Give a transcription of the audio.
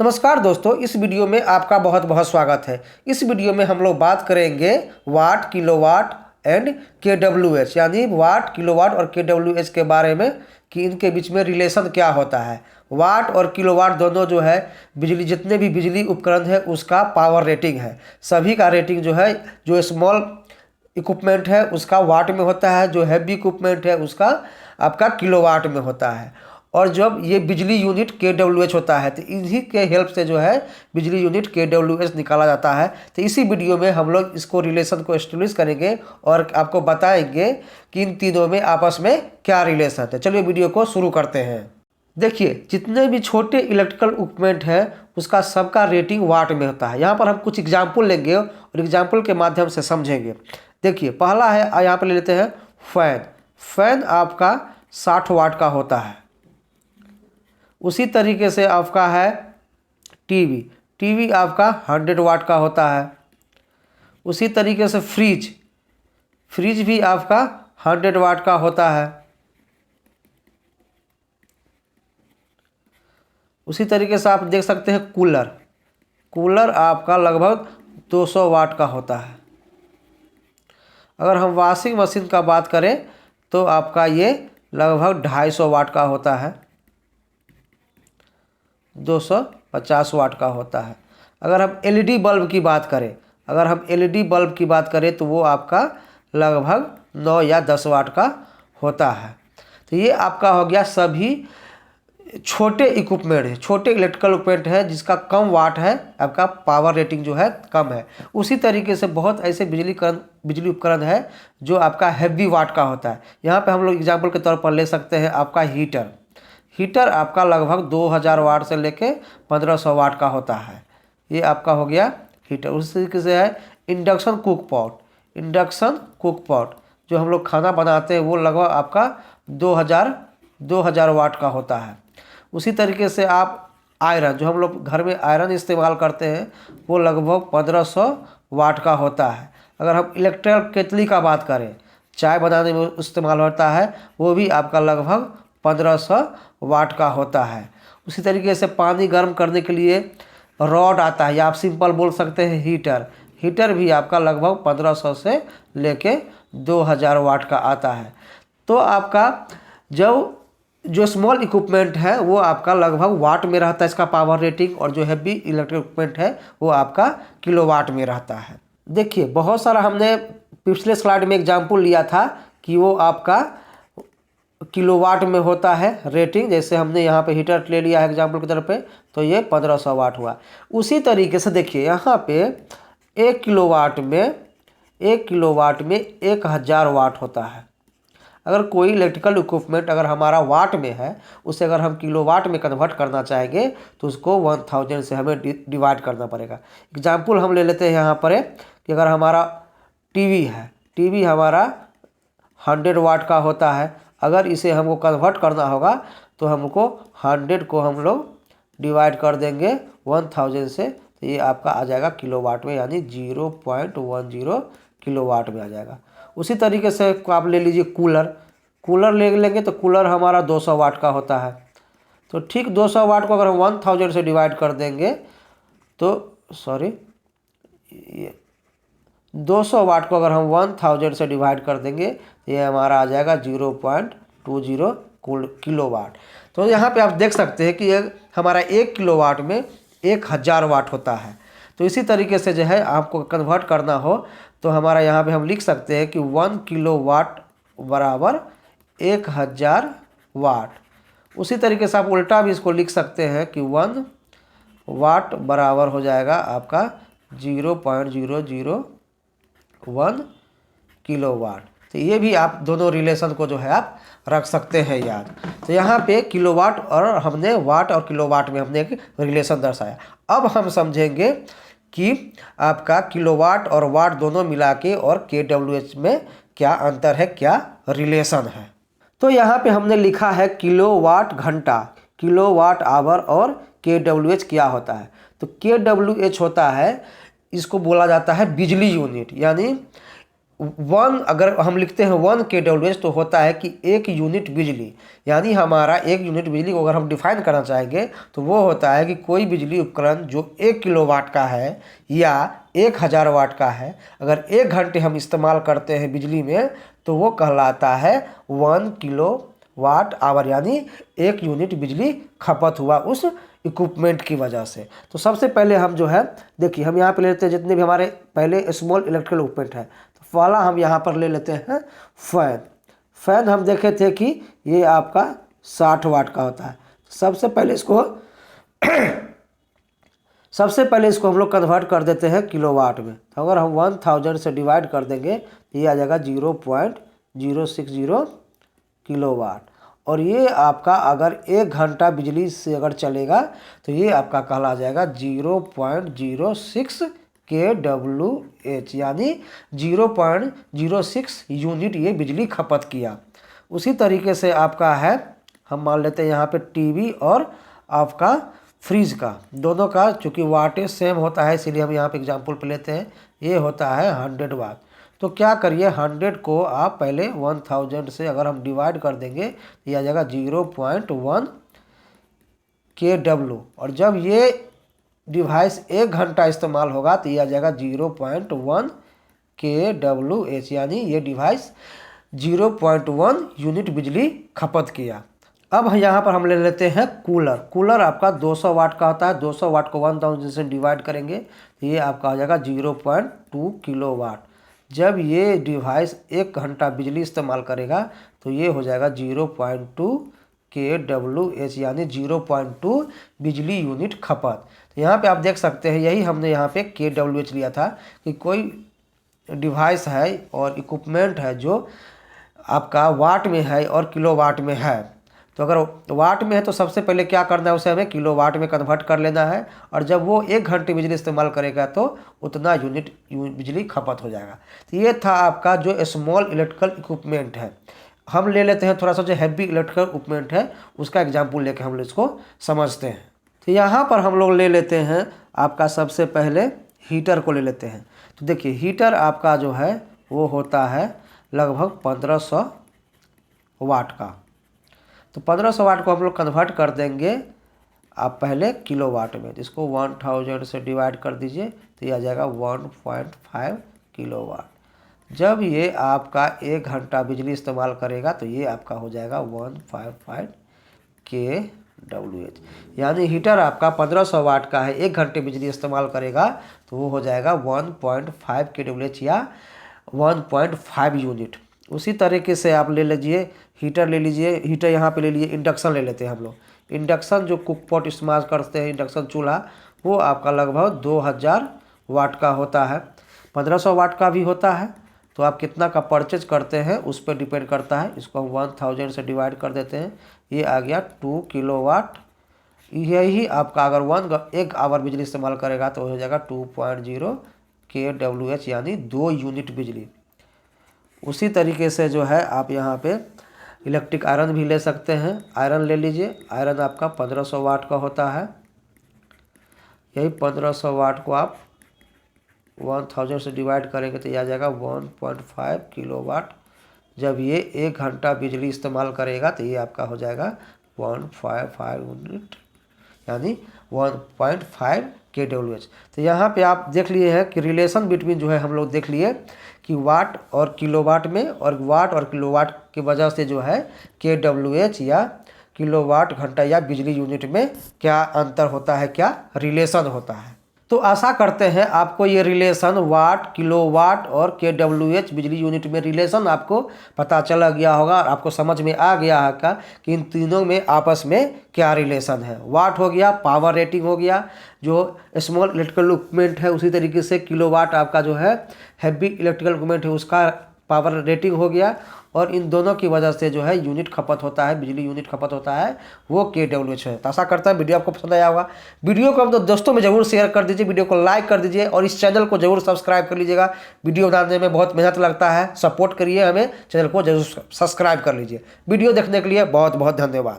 नमस्कार दोस्तों, इस वीडियो में आपका बहुत बहुत स्वागत है। इस वीडियो में हम लोग बात करेंगे वाट, किलोवाट एंड केडब्ल्यूएच, यानी वाट, किलोवाट और केडब्ल्यूएच के बारे में कि इनके बीच में रिलेशन क्या होता है। वाट और किलोवाट दोनों जो है बिजली, जितने भी बिजली उपकरण है उसका पावर रेटिंग है। सभी का रेटिंग जो है, जो स्मॉल इक्विपमेंट है उसका वाट में होता है, जो हैवी इक्विपमेंट है उसका आपका किलोवाट में होता है। और जब ये बिजली यूनिट KWH होता है तो इन्हीं के हेल्प से जो है बिजली यूनिट KWH निकाला जाता है। तो इसी वीडियो में हम लोग इसको रिलेशन को एस्टेब्लिश करेंगे और आपको बताएंगे कि इन तीनों में आपस में क्या रिलेशन है। चलिए वीडियो को शुरू करते हैं। देखिए, जितने भी छोटे इलेक्ट्रिकल इक्विपमेंट है उसका सबका रेटिंग वाट में होता है। यहाँ पर हम कुछ एग्जाम्पल लेंगे और एग्जाम्पल के माध्यम से समझेंगे। देखिए, पहला है, यहाँ पर ले लेते हैं फैन। फैन आपका 60 वाट का होता है। उसी तरीके से आपका है टीवी। टीवी आपका 100 वाट का होता है। उसी तरीके से फ्रिज। फ्रिज भी आपका 100 वाट का होता है। उसी तरीके से आप देख सकते हैं कूलर। कूलर आपका लगभग 200 वाट का होता है। अगर हम वॉशिंग मशीन का बात करें तो आपका ये लगभग 250 वाट का होता है, 250 वाट का होता है। अगर हम LED बल्ब की बात करें, तो वो आपका लगभग 9 या 10 वाट का होता है। तो ये आपका हो गया सभी छोटे इक्विपमेंट है, छोटे इलेक्ट्रिकल इक्विपमेंट है जिसका कम वाट है, आपका पावर रेटिंग जो है कम है। उसी तरीके से बहुत ऐसे बिजली उपकरण है जो आपका हैवी वाट का होता है। यहाँ पे हम लोग एग्जाम्पल के तौर पर ले सकते हैं आपका हीटर। हीटर आपका लगभग 2000 वाट से लेके 1500 वाट का होता है। ये आपका हो गया हीटर। उसी तरीके से है induction cook pot. Induction cook pot जो हम लोग खाना बनाते हैं वो लगभग आपका 2000 वाट का होता है। उसी तरीके से आप आयरन, जो हम लोग घर में आयरन इस्तेमाल करते हैं वो लगभग 1500 वाट का होता है। अगर हम इलेक्ट्रिकल केतली का बात करें, चाय बनाने में इस्तेमाल होता है, वो भी आपका लगभग 1500 वाट का होता है। उसी तरीके से पानी गर्म करने के लिए रॉड आता है, या आप सिंपल बोल सकते हैं हीटर। हीटर भी आपका लगभग 1500 से लेके 2000 वाट का आता है। तो आपका जो स्मॉल इक्विपमेंट है वो आपका लगभग वाट में रहता है इसका पावर रेटिंग, और जो हैवी इलेक्ट्रिक इक्विपमेंट है वो आपका किलोवाट में रहता है। देखिए, बहुत सारा हमने पिछले स्लाइड में एग्जाम्पल लिया था कि वो आपका किलोवाट में होता है रेटिंग। जैसे हमने यहाँ पे हीटर ले लिया है एग्जाम्पल की तरफ पे, तो ये 1500 वाट हुआ। उसी तरीके से देखिए यहाँ पे 1 किलोवाट में 1000 वाट होता है। अगर कोई इलेक्ट्रिकल इक्विपमेंट अगर हमारा वाट में है, उसे अगर हम किलोवाट में कन्वर्ट करना चाहेंगे तो उसको 1000 से हमें डिवाइड करना पड़ेगा। एग्जाम्पल हम ले लेते हैं यहाँ पर कि अगर हमारा टीवी है, टीवी हमारा 100 वाट का होता है। अगर इसे हमको कन्वर्ट करना होगा तो हमको 100 को हम लोग डिवाइड कर देंगे 1000 से, तो ये आपका आ जाएगा किलोवाट में, यानी 0.10 किलोवाट में आ जाएगा। उसी तरीके से आप ले लीजिए कूलर। कूलर ले लेंगे तो कूलर हमारा 200 वाट का होता है। तो ठीक 200 वाट को अगर हम 1000 से डिवाइड कर देंगे तो 200 वाट को अगर हम 1000 से डिवाइड कर देंगे तो ये हमारा आ जाएगा 0.20 किलोवाट। तो यहाँ पे आप देख सकते हैं कि ये हमारा 1 किलोवाट में 1000 वाट होता है। तो इसी तरीके से जो है आपको कन्वर्ट करना हो तो हमारा यहाँ पे हम लिख सकते हैं कि 1 किलोवाट बराबर 1000 वाट। उसी तरीके से आप उल्टा भी इसको लिख सकते हैं कि 1 वाट बराबर हो जाएगा आपका 0.001 किलोवाट। तो ये भी आप दोनों रिलेशन को जो है आप रख सकते हैं याद। तो यहाँ पे किलोवाट और हमने वाट और किलोवाट में हमने एक रिलेशन दर्शाया। अब हम समझेंगे कि आपका किलोवाट और वाट दोनों मिला के और KWH में क्या अंतर है, क्या रिलेशन है। तो यहाँ पे हमने लिखा है किलोवाट घंटा, किलोवाट आवर, और KWH क्या होता है। तो KWH होता है, इसको बोला जाता है बिजली यूनिट, यानी वन, अगर हम लिखते हैं 1 kWh तो होता है कि 1 यूनिट बिजली, यानी हमारा 1 यूनिट बिजली को अगर हम डिफाइन करना चाहेंगे तो वो होता है कि कोई बिजली उपकरण जो 1 किलोवाट का है या 1000 वाट का है, अगर 1 घंटे हम इस्तेमाल करते हैं बिजली में तो वो कहलाता है 1 किलोवाट आवर, यानी 1 यूनिट बिजली खपत हुआ उस इक्विपमेंट की वजह से। तो सबसे पहले हम जो है देखिए, हम यहाँ पे लेते हैं जितने भी हमारे पहले स्मॉल इलेक्ट्रिकल इक्विपमेंट है। तो पहला हम यहाँ पर ले लेते हैं फैन। फैन हम देखे थे कि ये आपका 60 वाट का होता है। सबसे पहले इसको हम लोग कन्वर्ट कर देते हैं किलोवाट में। तो अगर हम 1000 से डिवाइड कर देंगे तो ये आ जाएगा 0.060 किलोवाट। और ये आपका अगर 1 घंटा बिजली से अगर चलेगा तो ये आपका कहला जाएगा 0.06 kWh, यानी 0.06 यूनिट ये बिजली खपत किया। उसी तरीके से आपका है, हम मान लेते हैं यहाँ पे टीवी और आपका फ्रिज का, दोनों का चूँकि वाटेज सेम होता है इसीलिए हम यहाँ पे एग्जांपल पे लेते हैं। ये होता है 100 वाट। तो क्या करिए, 100 को आप पहले 1000 से अगर हम डिवाइड कर देंगे तो ये आ जाएगा 0.1 kW। और जब ये डिवाइस 1 घंटा इस्तेमाल होगा तो ये आ जाएगा 0.1 kWh, यानी ये डिवाइस 0.1 यूनिट बिजली खपत किया। अब यहाँ पर हम ले लेते हैं कूलर। कूलर आपका 200 वाट का होता है। 200 वाट को 1000 से डिवाइड करेंगे तो ये आपका आ जाएगा 0.2 किलोवाट। जब ये डिवाइस 1 घंटा बिजली इस्तेमाल करेगा तो ये हो जाएगा 0.2 kWh, यानी 0.2 बिजली यूनिट खपत। तो यहाँ पे आप देख सकते हैं, यही हमने यहाँ पे kWh लिया था कि कोई डिवाइस है और इक्विपमेंट है जो आपका वाट में है और किलोवाट में है। तो अगर वाट में है तो सबसे पहले क्या करना है, उसे हमें किलोवाट में कन्वर्ट कर लेना है। और जब वो 1 घंटे बिजली इस्तेमाल करेगा तो उतना यूनिट बिजली खपत हो जाएगा। तो ये था आपका जो स्मॉल इलेक्ट्रिकल इक्विपमेंट है। हम ले लेते हैं थोड़ा सा जो हैवी इलेक्ट्रिकल इक्विपमेंट है उसका एग्जाम्पल लेके हम इसको समझते हैं। तो यहाँ पर हम लोग ले लेते हैं आपका सबसे पहले हीटर को ले लेते हैं। तो देखिए, हीटर आपका जो है वो होता है लगभग 1500 वाट का। तो 1500 वाट को हम लोग कन्वर्ट कर देंगे आप पहले किलोवाट में। तो इसको 1000 से डिवाइड कर दीजिए तो ये आ जाएगा 1.5 किलोवाट। जब ये आपका 1 घंटा बिजली इस्तेमाल करेगा तो ये आपका हो जाएगा 155 kWh, यानी हीटर आपका 1500 वाट का है, 1 घंटे बिजली इस्तेमाल करेगा तो वो हो जाएगा 1.5 kWh या 1.5 यूनिट। उसी तरीके से आप ले लीजिए हीटर ले लीजिए। हीटर यहाँ पे ले लीजिए, इंडक्शन ले लेते हैं हम लोग। इंडक्शन जो कुक पॉट इस्तेमाल करते हैं, इंडक्शन चूल्हा, वो आपका लगभग 2000 वाट का होता है। 1500 वाट का भी होता है। तो आप कितना का परचेज करते हैं उस पर डिपेंड करता है। इसको हम 1000 से डिवाइड कर देते हैं, ये आ गया 2 किलोवाट। यही आपका अगर 1 आवर बिजली इस्तेमाल करेगा तो हो जाएगा 2.0 kWh, यानी 2 यूनिट बिजली। उसी तरीके से जो है आप यहाँ पे इलेक्ट्रिक आयरन भी ले सकते हैं। आयरन ले लीजिए। आयरन आपका 1500 वाट का होता है। यही 1500 वाट को आप 1000 से डिवाइड करेंगे तो ये आ जाएगा 1.5 किलोवाट। जब ये 1 घंटा बिजली इस्तेमाल करेगा तो ये आपका हो जाएगा 155 यूनिट, यानी 1.5 kWh। तो यहाँ पे आप देख लिए हैं कि रिलेशन बिटवीन जो है हम लोग देख लिए कि वाट और किलोवाट में, और वाट और किलोवाट की वजह से जो है kWh या किलोवाट घंटा या बिजली यूनिट में क्या अंतर होता है, क्या रिलेशन होता है। तो आशा करते हैं आपको ये रिलेशन वाट, किलोवाट और kWh बिजली यूनिट में रिलेशन आपको पता चला गया होगा और आपको समझ में आ गया है कि इन तीनों में आपस में क्या रिलेशन है। वाट हो गया पावर रेटिंग हो गया जो स्मॉल इलेक्ट्रिकल इक्विपमेंट है, उसी तरीके से किलोवाट आपका जो है हैवी इलेक्ट्रिकल इक्विपमेंट है उसका पावर रेटिंग हो गया। और इन दोनों की वजह से जो है यूनिट खपत होता है, बिजली यूनिट खपत होता है, वो kWh है। तो आशा करता है वीडियो आपको पसंद आया होगा। वीडियो को आप तो दोस्तों में जरूर शेयर कर दीजिए, वीडियो को लाइक कर दीजिए और इस चैनल को जरूर सब्सक्राइब कर लीजिएगा। वीडियो बनाने में बहुत मेहनत लगता है, सपोर्ट करिए हमें, चैनल को जरूर सब्सक्राइब कर लीजिए। वीडियो देखने के लिए बहुत बहुत धन्यवाद।